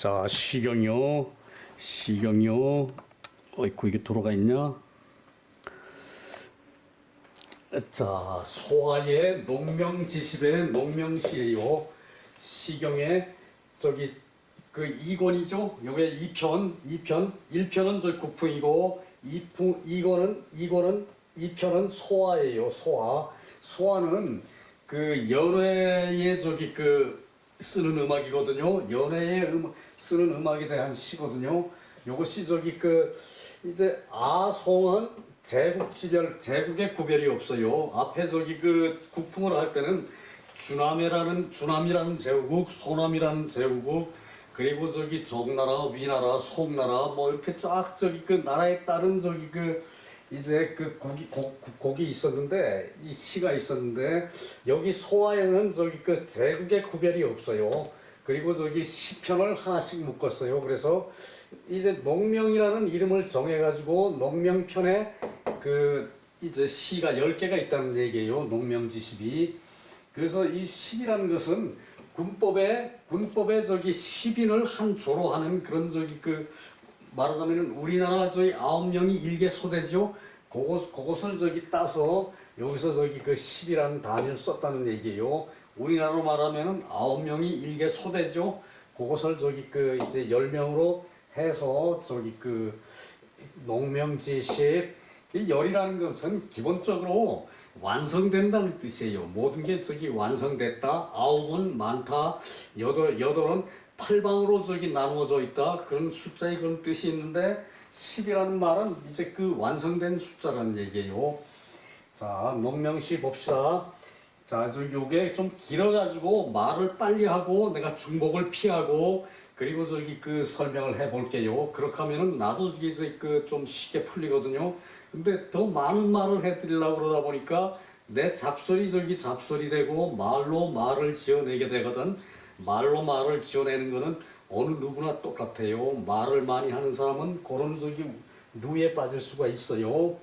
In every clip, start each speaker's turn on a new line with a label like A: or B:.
A: 자, 시경이요. 시경이요. 어이구, 이게 들어가 있냐? 자, 소아의 농명지십의 농명시예요. 시경의 저기 그 2권이죠. 요게 2편, 1편은 저 국풍이고 2편은 소아예요. 소아는 그 연회에 저기 그 쓰는 음악이거든요. 연회에 쓰는 음악에 대한 시거든요. 요것이 저기 그 이제 아송은 제국의 구별이 없어요. 앞에 저기 그 국풍을 할 때는 주남이라는 제후국, 소남이라는 제후국, 그리고 저기 적나라, 위나라, 송나라 뭐 이렇게 쫙 저기 그 나라에 따른 저기 그 이제 그 곡이 있었는데 이 시가 있었는데 여기 소아에는 저기 그 제국의 구별이 없어요. 그리고 저기 시편을 하나씩 묶었어요. 그래서 이제 농명이라는 이름을 정해가지고 농명편에 그 이제 시가 10개가 있다는 얘기예요. 농명지십이. 그래서 이 십이라는 것은 군법에 저기 십인을 한 조로 하는 그런 저기 그 말하자면은 우리나라 저희 9명이 일개 소대죠. 그것을 저기 따서 여기서 저기 그 십이라는 단위를 썼다는 얘기예요. 우리나라로 말하면은 9명이 일개 소대죠. 그것을 저기 그 이제 10명으로 해서 저기 그 농명지십. 이 열이라는 것은 기본적으로 완성된다는 뜻이에요. 모든 게 저기 완성됐다. 9은 많다. 여덟은 8방으로 저기 나누어져 있다. 그런 숫자의 그런 뜻이 있는데 10이라는 말은 이제 그 완성된 숫자라는 얘기예요. 자, 농명시 봅시다. 자, 요게 좀 길어가지고 말을 빨리 하고 내가 중복을 피하고 그리고 저기 그 설명을 해볼게요. 그렇게 하면은 나도 저기 그 좀 쉽게 풀리거든요. 근데 더 많은 말을 해드리려고 그러다 보니까 내 잡소리 되고 말로 말을 지어내게 되거든. 말로 말을 지어내는 거는 어느 누구나 똑같아요. 말을 많이 하는 사람은 그런 저기 누에 빠질 수가 있어요.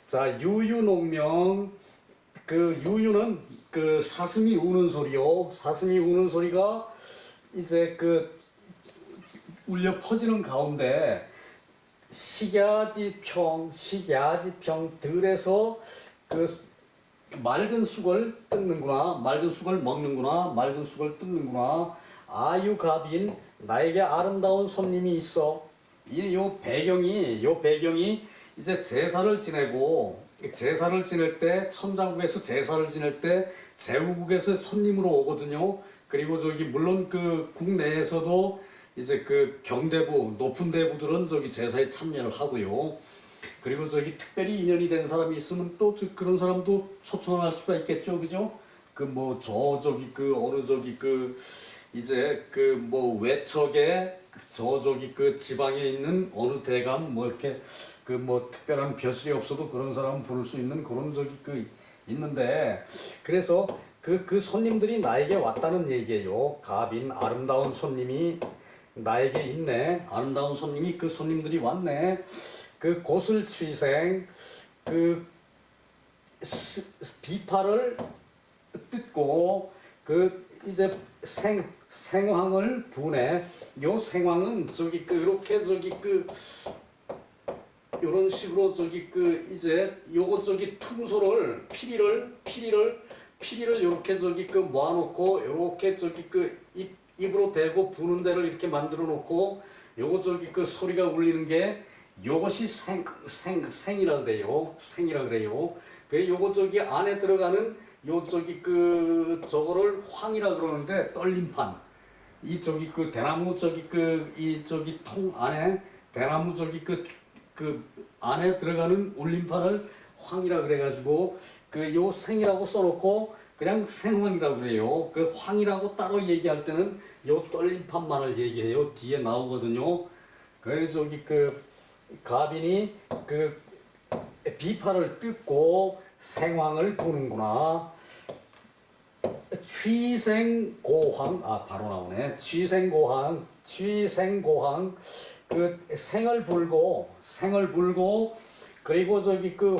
A: 자, 유유농명. 그 유유는 그 사슴이 우는 소리요. 사슴이 우는 소리가 이제 그 울려 퍼지는 가운데 식야지평 들에서 그 맑은 쑥을 뜯는구나, 맑은 쑥을 먹는구나, 맑은 쑥을 뜯는구나. 아유갑인, 나에게 아름다운 손님이 있어. 요 배경이 이제 제사를 지내고, 제사를 지낼 때, 천자국에서 제사를 지낼 때 제후국에서 손님으로 오거든요. 그리고 저기 물론 그 국내에서도 이제 그 경대부, 높은 대부들은 저기 제사에 참여를 하고요. 그리고 저기 특별히 인연이 된 사람이 있으면 또 그런 사람도 초청을 할 수가 있겠죠, 그죠? 그 뭐 저기 그 어느 저기 그 이제 그 뭐 외척에 저기 그 지방에 있는 어느 대감 뭐 이렇게 그 뭐 특별한 벼슬이 없어도 그런 사람 부를 수 있는 그런 저기 그 있는데 그래서 그 손님들이 나에게 왔다는 얘기예요. 갑인 아름다운 손님이 나에게 있네. 아름다운 손님이 그 손님들이 왔네. 그 고슬취생 그 비파를 뜯고 그 이제 생황을 분해. 요 생황은 저기 그 이렇게 저기 그 요런 식으로 저기 그 이제 요거 저기 퉁소를 피리를 요렇게 저기 그 모아놓고 요렇게 저기 그 입으로 대고 부는 데를 이렇게 만들어 놓고 요거 저기 그 소리가 울리는 게 요것이 생이라 그래요. 생이라 그래요. 그 요거 저기 안에 들어가는 요 저기 그 저거를 황이라 그러는데 떨림판. 이 저기 그 대나무 저기 그 이 저기 통 안에 대나무 저기 그 안에 들어가는 울림판을 황이라 그래가지고 그 요 생이라고 써놓고 그냥 생황이라고 그래요. 그 황이라고 따로 얘기할 때는 요 떨림판만을 얘기해요. 뒤에 나오거든요. 그 저기 그 가빈이 그 비파를 뜯고 생황을 부는구나. 취생고황, 바로 나오네. 취생고황 그 생을 불고 그리고 저기 그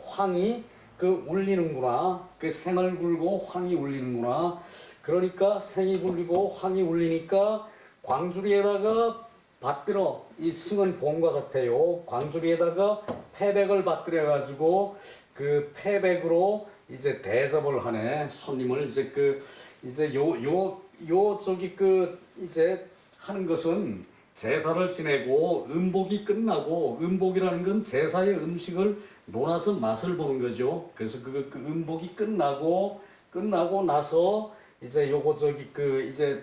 A: 황이 그 울리는구나. 그 생을 불고 황이 울리는구나. 그러니까 생이 불리고 황이 울리니까 광주리에다가 받들어 이 승은 본과 같아요. 광주리에다가 패백을 받들여 가지고 그 패백으로 이제 대접을 하네. 손님을 이제 그 이제 요 저기 그 이제 하는 것은 제사를 지내고 음복이 끝나고, 음복이라는 건 제사의 음식을 논아서 맛을 보는 거죠. 그래서 그 음복이 끝나고 나서 이제 요거 저기 그 이제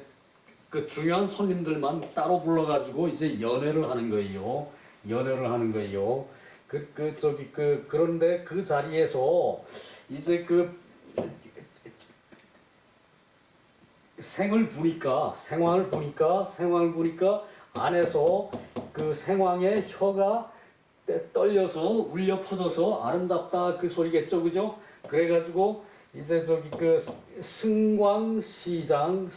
A: 그 중요한 손님들만 따로 불러가지고 이제 연회를 하는 거예요. 연회를 하는 거예요. 그런데 그 자리에서 이제 그 생황을 보니까 안에서 그 생황의 혀가 떨려서 울려 퍼져서 아름답다 그 소리겠죠, 그죠? 그래가지고 이제 저기 그 승광시장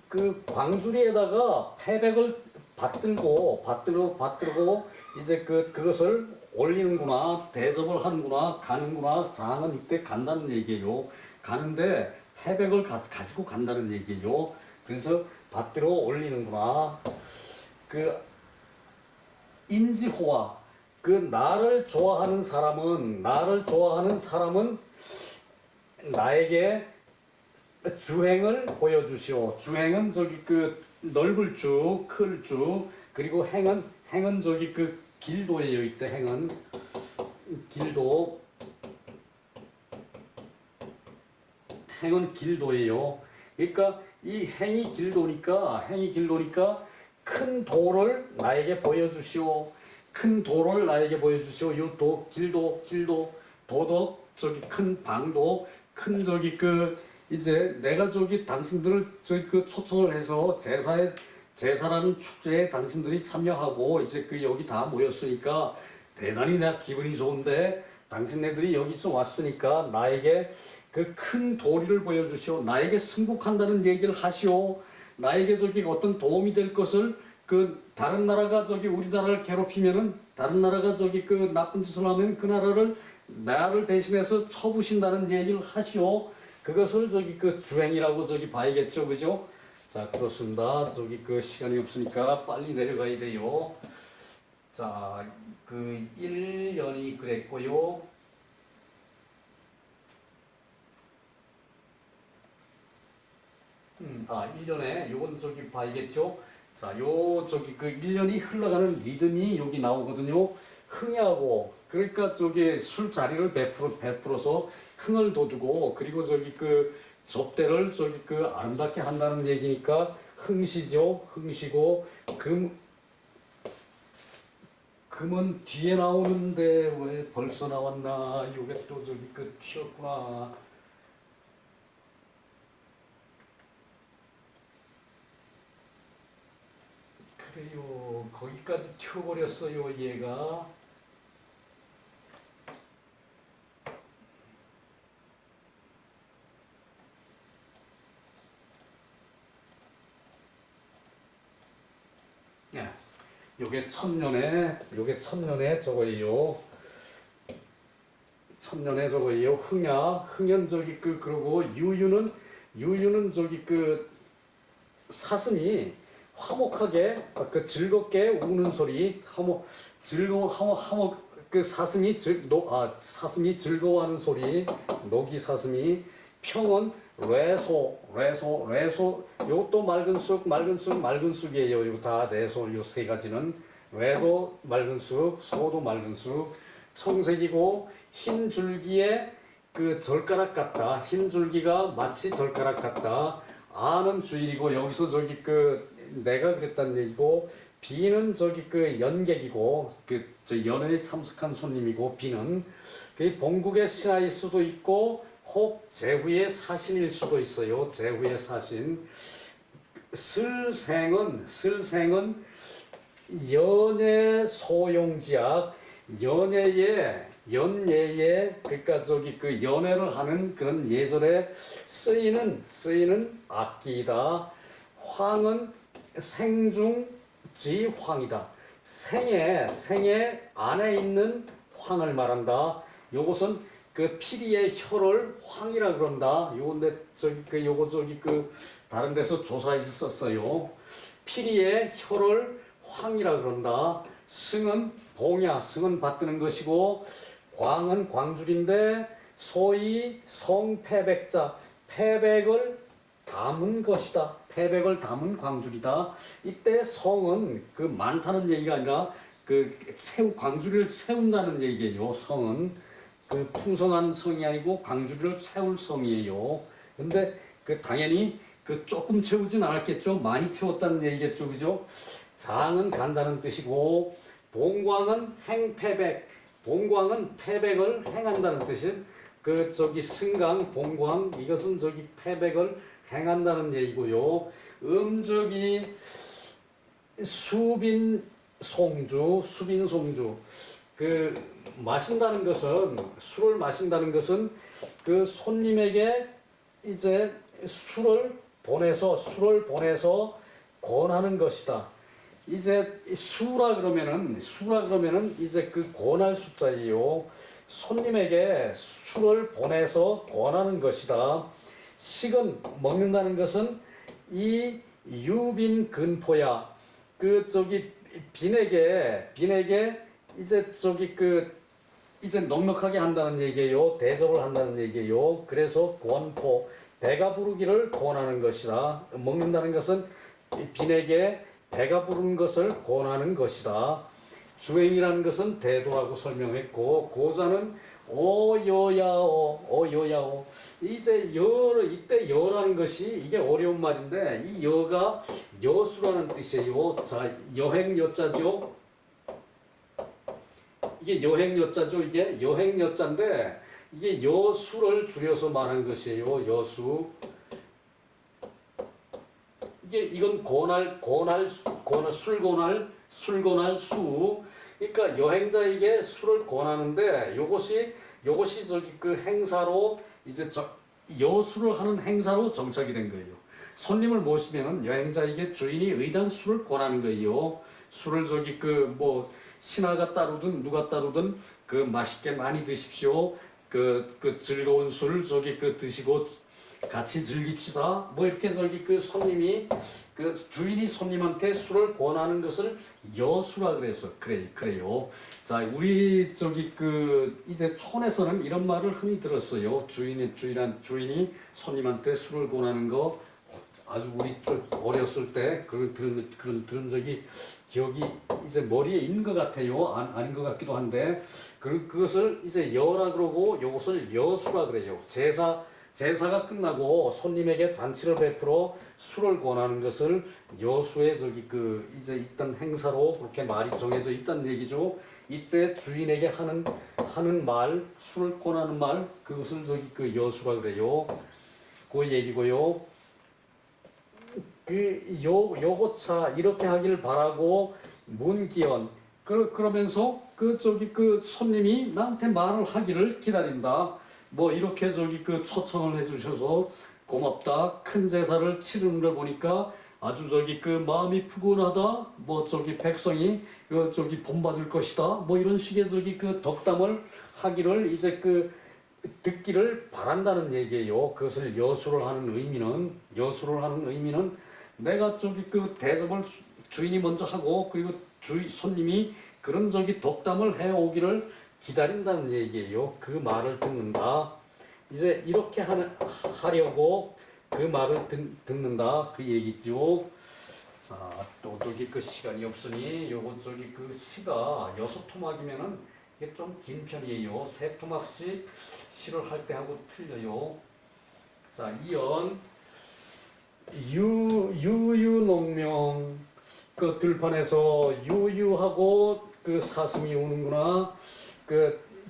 A: 그 광주리에다가 패백을 받들고 이제 그것을 올리는구나, 대접을 하는구나, 가는구나. 장은 이때 간다는 얘기예요. 가는데 패백을 가지고 간다는 얘기예요. 그래서 받들어 올리는구나. 그 인지호화, 그 나를 좋아하는 사람은 나에게 주행을 보여주시오. 주행은 저기 그 넓을 주, 클 주, 그리고 행은 저기 그 길도예요. 이때 행은 길도예요. 그러니까 이 행이 길도니까 큰 도를 나에게 보여주시오. 요 길도, 도덕, 저기 큰 방도, 큰 저기 그 이제 내가 저기 당신들을 저기 그 초청을 해서 제사라는 축제에 당신들이 참여하고 이제 그 여기 다 모였으니까 대단히 내가 기분이 좋은데, 당신네들이 여기서 왔으니까 나에게 그 큰 도리를 보여주시오. 나에게 승복한다는 얘기를 하시오. 나에게 저기 어떤 도움이 될 것을, 그 다른 나라가 저기 우리나라를 괴롭히면은, 다른 나라가 저기 그 나쁜 짓을 하면 그 나라를 대신해서 쳐부신다는 얘기를 하시오. 그것을 저기 그 주행이라고 저기 봐야겠죠, 그죠? 자, 그렇습니다. 저기 그 시간이 없으니까 빨리 내려가야 돼요. 자, 그 1년이 그랬고요. 1년에 요건 저기 봐야겠죠. 자, 요 저기 그 1년이 흘러가는 리듬이 여기 나오거든요. 흥하고, 그러니까 저기 술자리를 베풀어서 흥을 돋우고, 그리고 저기 그 접대를 저기 그 아름답게 한다는 얘기니까 흥시죠. 흥시고, 금은 뒤에 나오는데 왜 벌써 나왔나? 요게 또 저기 그 튀었구나. 그래요. 거기까지 튀어버렸어요, 얘가. 네. 요게 천년에 저거예요. 천년에 저거예요. 흥연 저기 그러고 유유는 저기 그 사슴이 화목하게 그 즐겁게 우는 소리, 그 사슴이 즐거워하는 소리, 녹이 사슴이. 평은 레소 요것도 맑은 쑥이에요. 이거 다 레소 요 세 가지는 레도 맑은 쑥, 소도 맑은 쑥. 청색이고 흰 줄기에 그 젓가락 같다. 흰 줄기가 마치 젓가락 같다. 아는 주일이고, 여기서 저기 그 내가 그랬다는 얘기고, 비는 저기 그 연객이고, 그 저 연회에 참석한 손님이고, 비는 그 본국의 신하일 수도 있고, 혹 제후의 사신일 수도 있어요. 제후의 사신. 슬생은 연예 소용지약, 연예에 그러니까 저기 그 연애를 하는 그런 예절에 쓰이는 악기이다. 황은 생중지황이다. 생애 안에 있는 황을 말한다. 요것은 그 피리의 혀를 황이라 그런다. 요건데 저기 그 요거 저기 그 다른 데서 조사해서 썼어요. 피리의 혀를 황이라 그런다. 승은 봉야, 승은 받드는 것이고 광은 광줄인데 소위 성패백자, 패백을 담은 것이다. 패백을 담은 광줄이다. 이때 성은 그 많다는 얘기가 아니라 그 광주리를 세운다는 얘기예요. 성은 그 풍성한 성이 아니고 광주리를 세울 성이에요. 근데 그 당연히 그 조금 채우진 않았겠죠. 많이 채웠다는 얘기겠죠, 그죠? 장은 간다는 뜻이고 봉광은 행패백, 봉광은 패백을 행한다는 뜻인 그 저기 승강 봉광 이것은 저기 패백을 행한다는 얘기고요. 저기 수빈송주 그 마신다는 것은 술을 마신다는 것은 그 손님에게 이제 술을 보내서 권하는 것이다. 이제 수라 그러면은 이제 그 권할 숫자예요. 손님에게 술을 보내서 권하는 것이다. 식은 먹는다는 것은 이 유빈 근포야. 그 저기 빈에게 이제 저기 그 이제 넉넉하게 한다는 얘기예요. 대접을 한다는 얘기예요. 그래서 권포 배가 부르기를 권하는 것이다. 먹는다는 것은 빈에게 배가 부른 것을 권하는 것이다. 주행이라는 것은 대도라고 설명했고 고자는 오여야오 이제 이때 여라는 것이 이게 어려운 말인데 이 여가 여수라는 뜻이에요. 자 여행 여자죠. 이게 여행 여자죠. 이게 여행 여자인데 이게 여수를 줄여서 말하는 것이에요. 여수. 이건 술권할 수. 그러니까 여행자에게 술을 권하는데 요것이 저기 그 행사로 이제 여수를 하는 행사로 정착이 된 거예요. 손님을 모시면은 여행자에게 주인이 의당 술을 권하는 거예요. 술을 저기 그 뭐 신하가 따르든 누가 따르든 그 맛있게 많이 드십시오. 그 즐거운 술 저기 그 드시고 같이 즐깁시다. 뭐 이렇게 저기 그 손님이 그 주인이 손님한테 술을 권하는 것을 여수라 그래요. 자, 우리 저기 그 이제 촌에서는 이런 말을 흔히 들었어요. 주인이 손님한테 술을 권하는 거 아주 우리 어렸을 때 들은 적이 기억이 이제 머리에 있는 것 같아요. 아닌 것 같기도 한데 그것을 이제 여라 그러고 이것을 여수라 그래요. 제사가 끝나고 손님에게 잔치를 베풀어 술을 권하는 것을 여수의 저기 그 이제 있던 행사로 그렇게 말이 정해져 있다는 얘기죠. 이때 주인에게 하는 말, 술을 권하는 말, 그것을 저기 그 여수라 그래요. 그 얘기고요. 요거차 이렇게 하길 바라고 문기연 그러면서 그 저기 그 손님이 나한테 말을 하기를 기다린다. 뭐 이렇게 저기 그 초청을 해주셔서 고맙다. 큰 제사를 치르는 걸 보니까 아주 저기 그 마음이 푸근하다. 뭐 저기 백성이 저기 본받을 것이다. 뭐 이런 식의 저기 그 덕담을 하기를 이제 그 듣기를 바란다는 얘기예요. 그것을 여수를 하는 의미는 내가 저기 그 대접을 주인이 먼저 하고 그리고 손님이 그런 저기 덕담을 해 오기를 기다린다는 얘기예요. 그 말을 듣는다. 이제 이렇게 하려고 그 말을 듣는다. 그 얘기죠. 자, 또 저기 그 시간이 없으니 요거 저기 그 시가 6토막이면은 이게 좀 긴 편이에요. 3토막씩 시를 할 때 하고 틀려요. 자, 이연 유유농명 그 들판에서 유유하고 그 사슴이 오는구나.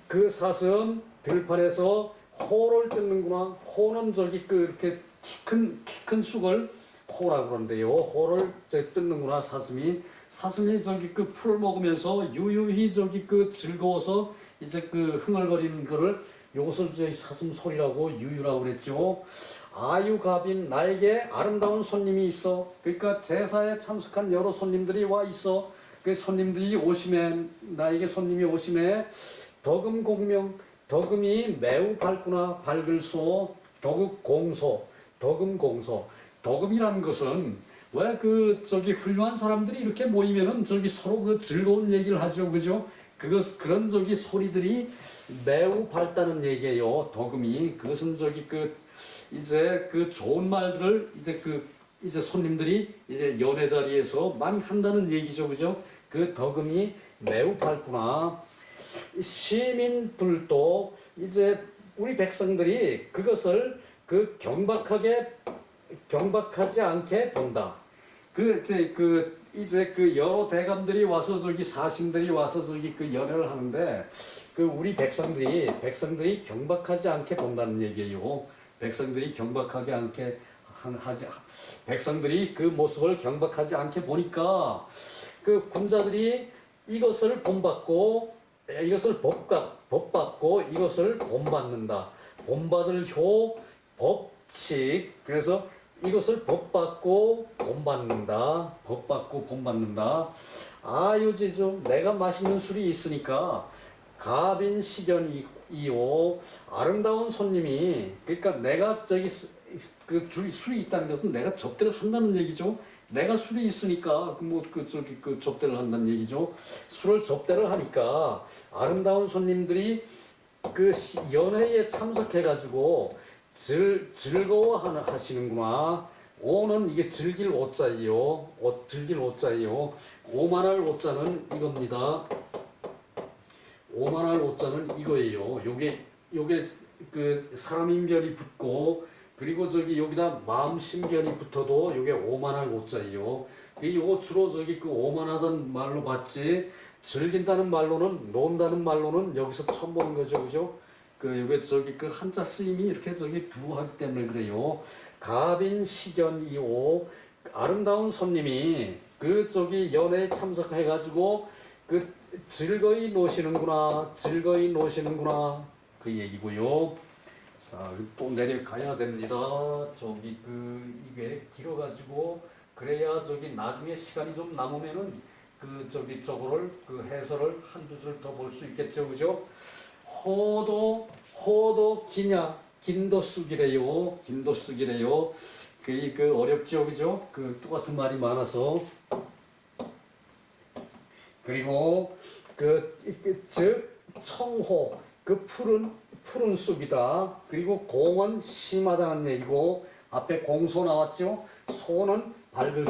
A: 그 사슴 들판에서 호를 뜯는구나. 호는 저기 그 이렇게 키 큰 쑥을 호라고 그러는데요. 호를 뜯는구나. 사슴이 저기 그 풀을 먹으면서 유유히 저기 그 즐거워서 이제 그 흥얼거리는 거를 요것을 저희 사슴 소리라고 유유라고 그랬죠. 아유갑인 나에게 아름다운 손님이 있어. 그러니까 제사에 참석한 여러 손님들이 와 있어. 그 손님들이 오심에 나에게 손님이 오심에 덕음공명 덕음이 매우 밝구나. 밝을소. 덕음공소. 덕음공소. 덕음이라는 것은 왜 저기 훌륭한 사람들이 이렇게 모이면은 저기 서로 그 즐거운 얘기를 하죠, 그죠? 그런 저기 소리들이 매우 밝다는 얘기예요. 덕음이. 그것은 저기 이제 좋은 말들을 이제 손님들이 이제 연회 자리에서 많이 한다는 얘기죠, 그죠? 그 덕음이 매우 밝구나. 시민들도 이제 우리 백성들이 그것을 경박하지 않게 본다. 이제 여러 대감들이 와서 저기 사신들이 와서 저기 연회를 하는데 우리 백성들이 경박하지 않게 본다는 얘기예요. 백성들이 경박하지 않게 백성들이 그 모습을 경박하지 않게 보니까 군자들이 이것을 본받고 이것을 법받고 이것을 본받는다. 본받을 효 법칙. 그래서 이것을 법받고 본받는다. 법받고 본받는다. 아유지죠. 내가 마시는 술이 있으니까 가빈시견이요. 아름다운 손님이 그러니까 내가 저기 술이 있다는 것은 내가 접대를 한다는 얘기죠. 내가 술이 있으니까 접대를 한다는 얘기죠. 술을 접대를 하니까 아름다운 손님들이 연회에 참석해가지고 즐거워하시는구나. 오는 이게 즐길 오자예요. 즐길 오자예요. 오만할 오자는 이겁니다. 오만할 오자는 이거예요. 요게 사람인별이 붙고 그리고 저기 여기다 마음심견이 붙어도 요게 오만할 오자예요. 요거 주로 저기 오만하다는 말로 봤지 즐긴다는 말로는 논다는 말로는 여기서 처음 보는 거죠, 그죠? 요게 저기 한자 쓰임이 이렇게 저기 두루하기 때문에 그래요. 가빈시견이요. 아름다운 손님이 저기 연회에 참석해가지고 즐거이 노시는구나. 즐거이 노시는구나. 그 얘기고요. 자, 또 내려가야 됩니다. 저기 이게 길어가지고 그래야 저기 나중에 시간이 좀 남으면은 저거를 해설을 한두 줄 더 볼 수 있겠죠, 그죠? 호도 기냐 긴도쓰기래요. 긴도쓰기래요. 어렵죠, 그죠? 똑같은 말이 많아서. 그리고 즉 청호 푸른 숲이다. 그리고 공은 심하다는 얘기고 앞에 공소 나왔죠. 소는 밝을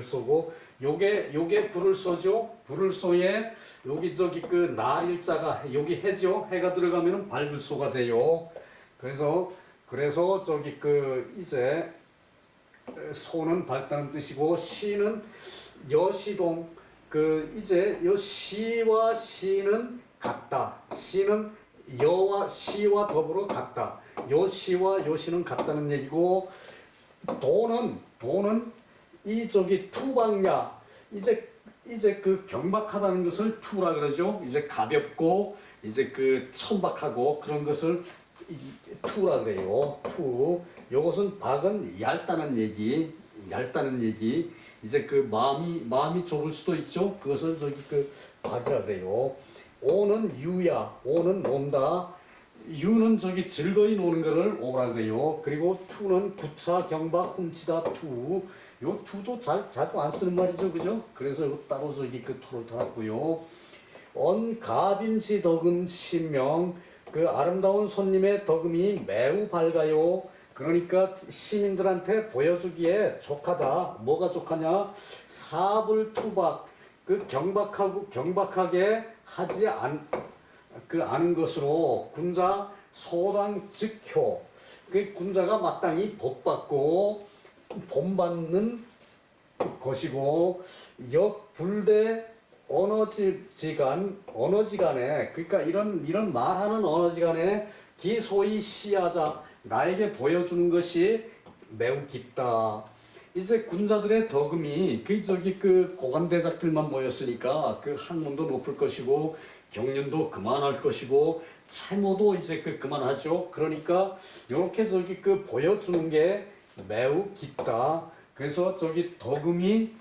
A: 소고 요게 불을 쏘죠. 불을 쏘에 여기 저기 날일자가 여기 해죠. 해가 들어가면은 밝을 소가 돼요. 그래서 저기 이제 소는 밝다는 뜻이고 시는 여시동 이제 요 시와 시는 같다. 시는 여와 시와 더불어 같다. 요 시와 요 시는 같다는 얘기고 도는 이 저기 투박야 이제 경박하다는 것을 투라 그러죠. 이제 가볍고 이제 천박하고 그런 것을 투라 그래요. 투. 요것은 박은 얇다는 얘기. 이제 마음이 좁을 수도 있죠. 그것을 저기 박이라 그래요. 오는 유야. 오는 논다. 유는 저기 즐거이 노는 거를 오라 그래요. 그리고 투는 구차 경박 훔치다 투. 요 투도 자주 안 쓰는 말이죠, 그죠? 그래서 따로 저기 투를 달았고요. 언가빈지 덕음 신명. 아름다운 손님의 덕음이 매우 밝아요. 그러니까 시민들한테 보여주기에 족하다. 뭐가 족하냐? 사불투박. 경박하게 하지 않은 것으로 군자 소당 즉효. 군자가 마땅히 법받고 본받는 것이고 역불대 언어지간에 그러니까 이런 말하는 언어지간에 기소히 시하자 나에게 보여주는 것이 매우 깊다. 이제 군자들의 덕음이 고관대작들만 모였으니까 학문도 높을 것이고 경륜도 그만할 것이고 채모도 이제 그만하죠. 그러니까 이렇게 보여주는 게 매우 깊다. 그래서 저기 덕음이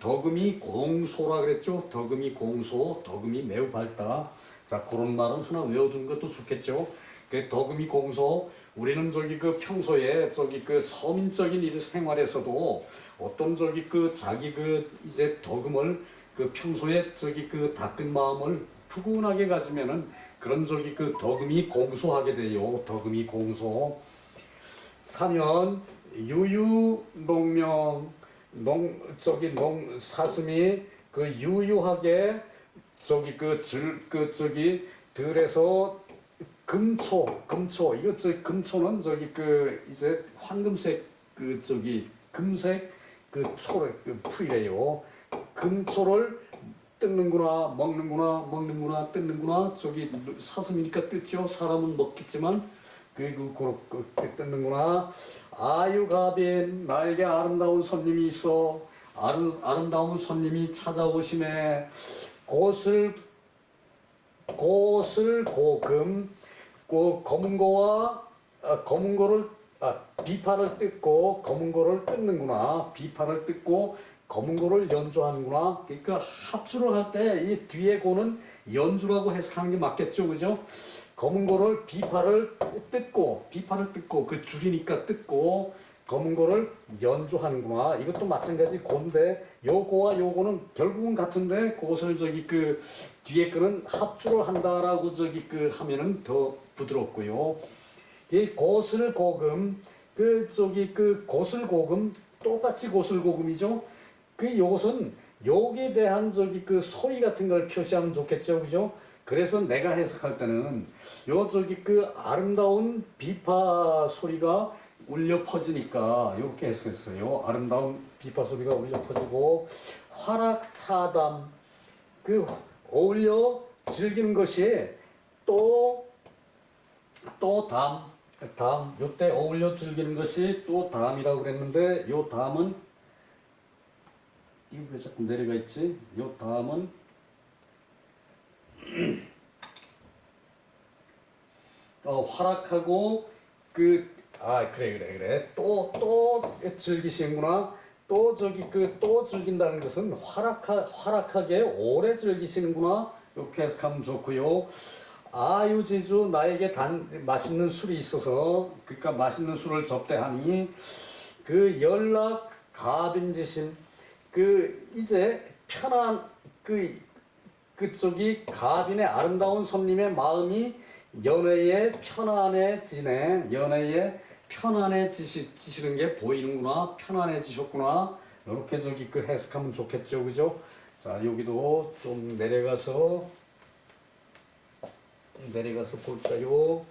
A: 공소라 그랬죠. 덕음이 공소, 덕음이 매우 밝다. 자, 그런 말은 하나 외워두는 것도 좋겠죠. 그 덕음이 공소, 우리는 저기 그 평소에 저기 그 서민적인 일 생활에서도 어떤 저기 그 자기 그 이제 덕음을 그 평소에 저기 그 닦은 마음을 푸근하게 가지면은 그런 저기 그 덕음이 공소하게 돼요. 덕음이 공소. 사면 유유농명 사슴이 그 유유하게 저기 저기 들에서 금초 이거 금초는 저기 그 이제 황금색 그 저기 금색 그 초래 그 풀이래요. 금초를 뜯는구나 먹는구나 뜯는구나. 저기 사슴이니까 뜯죠. 사람은 먹겠지만 그렇게 뜯는구나. 아유가빈, 나에게 아름다운 손님이 있어. 아름다운 손님이 찾아오시네. 곳을 고금, 검은고를 비파를 뜯고 검은고를 뜯는구나. 비파를 뜯고 검은고를 연주하는구나. 그러니까 합주를 할 때 이 뒤에 고는 연주라고 해석하는 게 맞겠죠, 그죠? 검은고를 비파를 뜯고 그 줄이니까 뜯고 검은고를 연주하는구나. 이것도 마찬가지 고인데 요거와 요거는 결국은 같은데 그것을 저기 그 뒤에 거는 합주를 한다라고 저기 그 하면은 더 부드럽고요. 이 고슬고금 그 저기 그 고슬고금 똑같이 고슬고금이죠. 그 요것은 여기에 대한 저기 그 소리 같은 걸 표시하면 좋겠죠, 그죠? 그래서 내가 해석할 때는 요 저기 그 아름다운 비파 소리가 울려 퍼지니까 이렇게 해석했어요. 아름다운 비파 소리가 울려 퍼지고 화락차담 그 어울려 즐기는 것이 또 다음 요때 어울려 즐기는 것이 또 다음이라고 그랬는데 요 다음은 이거 왜 자꾸 내려가 있지? 요 다음은 활락하고 그래 또 즐기시는구나. 또 저기 또 즐긴다는 것은 활락하게 오래 즐기시는구나. 이렇게 해석하면 좋고요. 아유지주 나에게 맛있는 술이 있어서 그러니까 맛있는 술을 접대하니 그 연락 가빈지신 그 이제 편한 그쪽이 가빈의 아름다운 손님의 마음이 연애에 편안해지시는 게 보이는구나. 편안해지셨구나. 이렇게 저기 그 해석하면 좋겠죠, 그죠? 자, 여기도 좀 내려가서 볼까요?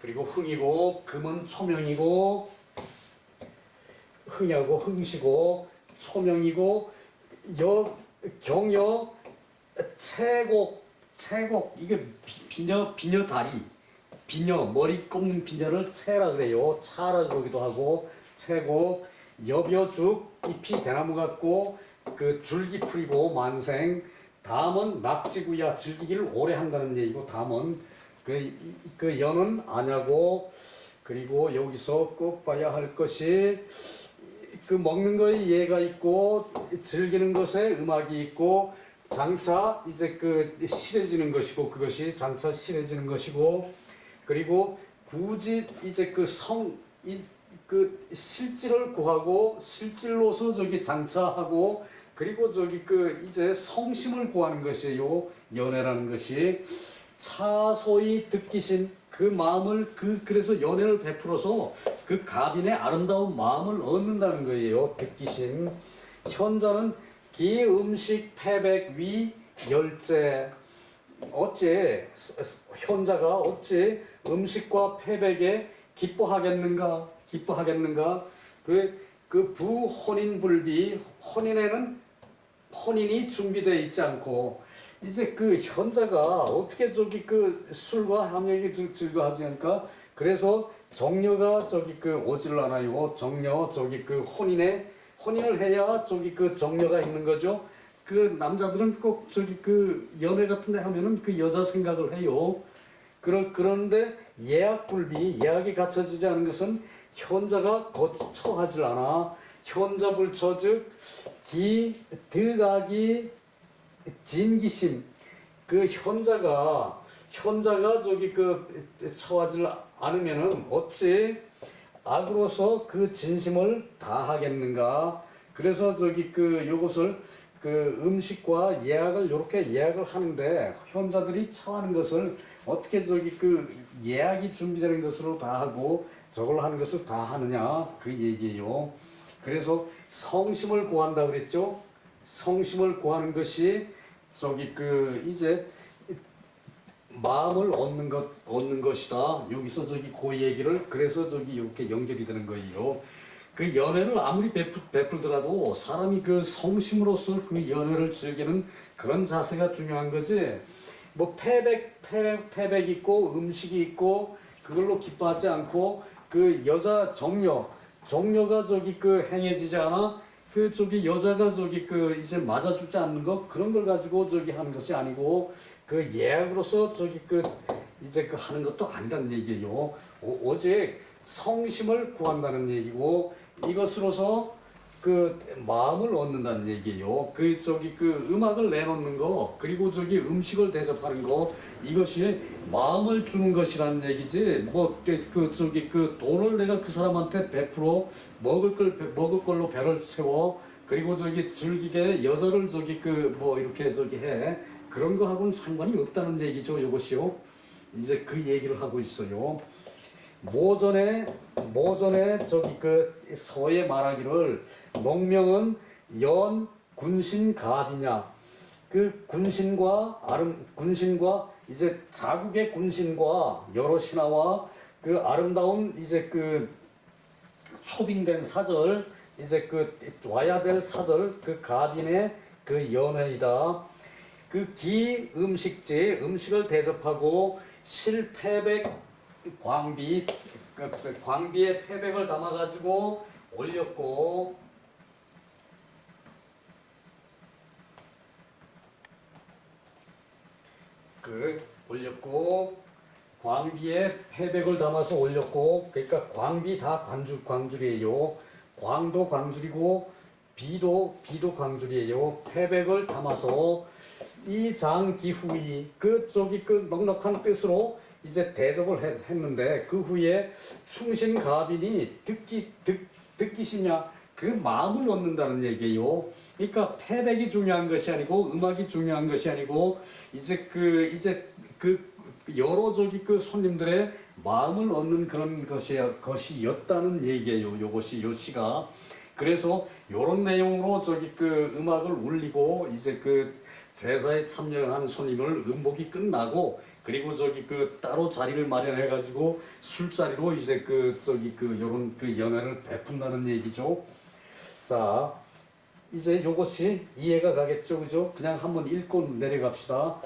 A: 그리고 흥이고 금은 초명이고 흥하고 흥시고 초명이고 경여 채곡 이게 비녀 다리 비녀 머리 꼽는 비녀를 채라 그래요. 차라 그러기도 하고 채곡 여벼죽 잎이 대나무 같고 그 줄기 풀이고 만생. 다음은 낙지구야 즐기기를 오래 한다는 얘기고 다음은 그 연은 아냐고. 그리고 여기서 꼭 봐야 할 것이 그 먹는 거에 예가 있고 즐기는 것에 음악이 있고 장차 이제 그 실해지는 것이고 그것이 장차 실해지는 것이고 그리고 굳이 이제 그 실질을 구하고 실질로서 저기 장차하고 그리고 저기 그 이제 성심을 구하는 것이에요. 연애라는 것이 차소히 듣기신 그 마음을 그래서 연애를 베풀어서 그 가빈의 아름다운 마음을 얻는다는 거예요. 듣기신 현자는 기 음식 패백 위 열째 어째 현자가 어찌 음식과 패백에 기뻐하겠는가 그 부혼인불비 혼인이 준비되어 있지 않고 이제 그 현자가 어떻게 저기 그 술과 함량이 즐거워하지 않을까? 그래서 정녀가 저기 그 오지를 않아요. 정녀 저기 그 혼인을 해야 저기 그 정녀가 있는 거죠. 그 남자들은 꼭 저기 그 연애 같은 데 하면은 그 여자 생각을 해요. 그런데 예약불비, 예약이 갖춰지지 않은 것은 현자가 처하질 않아. 현자 불처 즉 기, 득악이 진기심. 그 현자가 저기 처하질 않으면은 어찌 악으로서 그 진심을 다하겠는가. 그래서 저기 요것을 음식과 예약을 이렇게 예약을 하는데 현자들이 처하는 것을 어떻게 저기 예약이 준비되는 것으로 다 하고 저걸 하는 것을 다 하느냐 그 얘기예요. 그래서 성심을 구한다 그랬죠. 성심을 구하는 것이 저기 이제 마음을 얻는 것이다. 여기서 저기 그 얘기를 그래서 저기 이렇게 연결이 되는 거예요. 그 연애를 아무리 베풀더라도 사람이 그 성심으로서 그 연애를 즐기는 그런 자세가 중요한 거지. 뭐 패백 있고 음식이 있고 그걸로 기뻐하지 않고 그 여자 정녀가 저기 행해지지 않아. 저기 여자가 저기 이제 맞아주지 않는 거 그런 걸 가지고 저기 하는 것이 아니고 예약으로서 저기 이제 하는 것도 아니란 얘기예요. 오직 성심을 구한다는 얘기고 이것으로서 마음을 얻는다는 얘기예요. 저기 음악을 내놓는 거 그리고 저기 음식을 대접하는 거 이것이 마음을 주는 것이라는 얘기지. 뭐 저기 돈을 내가 그 사람한테 베풀어 먹을 걸로 배를 채워 그리고 저기 즐기게 여자를 저기 뭐 이렇게 저기 해 그런 거하고는 상관이 없다는 얘기죠. 이것이요. 이제 그 얘기를 하고 있어요. 모전에 저기 서에 말하기를 농명은 연 군신갑이냐. 군신과 이제 자국의 군신과 여러 신하와 아름다운 이제 초빙된 사절 이제 와야 될 사절 갑인의 연회이다. 기 음식지 음식을 대접하고 실패백 광비에 패백을 담아가지고 올렸고 광비에 패백을 담아서 올렸고 그러니까 광비 다 광줄이에요. 광도 광줄이고 비도 광줄이에요. 패백을 담아서 이 장기후이 저기 넉넉한 뜻으로 이제 대접을 했는데 그 후에 충신가빈이 듣기시냐 그 마음을 얻는다는 얘기예요. 그러니까 패백이 중요한 것이 아니고 음악이 중요한 것이 아니고 이제 여러 저기 손님들의 마음을 얻는 그런 것이었다는 얘기예요. 요것이 요 시가. 그래서 요런 내용으로 저기 음악을 울리고 이제 제사에 참여한 손님을 음복이 끝나고 그리고 저기 따로 자리를 마련해 가지고 술자리로 이제 요런 연회를 베푼다는 얘기죠. 자, 이제 요것이 이해가 가겠죠, 그죠? 그냥 한번 읽고 내려갑시다.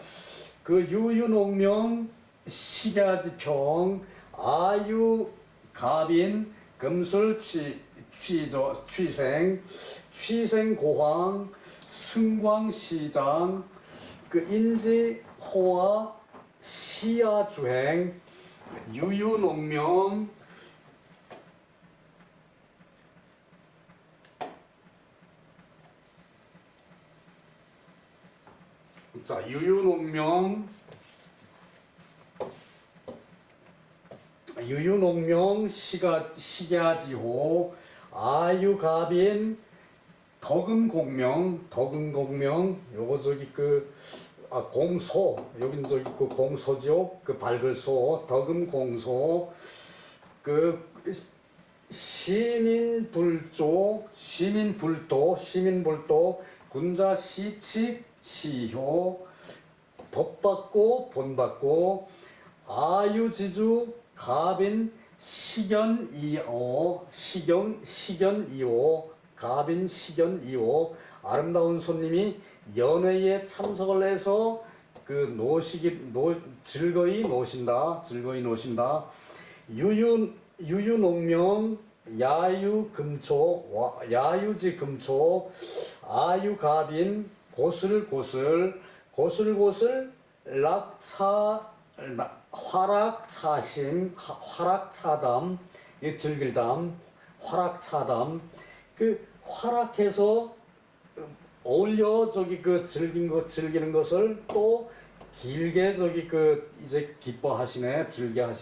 A: 유유농명 식야지평 아유갑인 금술 취생고황 승광시장 인지호화 시야주행 유유농명 자 유유농명 식야지호 아유갑인 덕은공명 요거 저기 공소 여긴 저기 공소죠. 밝을 소 덕은공소 시민불도 군자 시칙 시효 법받고 본받고 아유지주 갑인 식연이오 갑인 식연이오 아름다운 손님이 연회에 참석을 해서 즐거이 노신다. 유유농명 야유지금초 아유갑인 고슬고슬 화락차심, 화락차담, 이 즐길담, 화락차담. 그 화락해서 어울려 저기 그 즐기는 것을 또 길게 저기 그 이제 기뻐하시네, 즐겨하시네.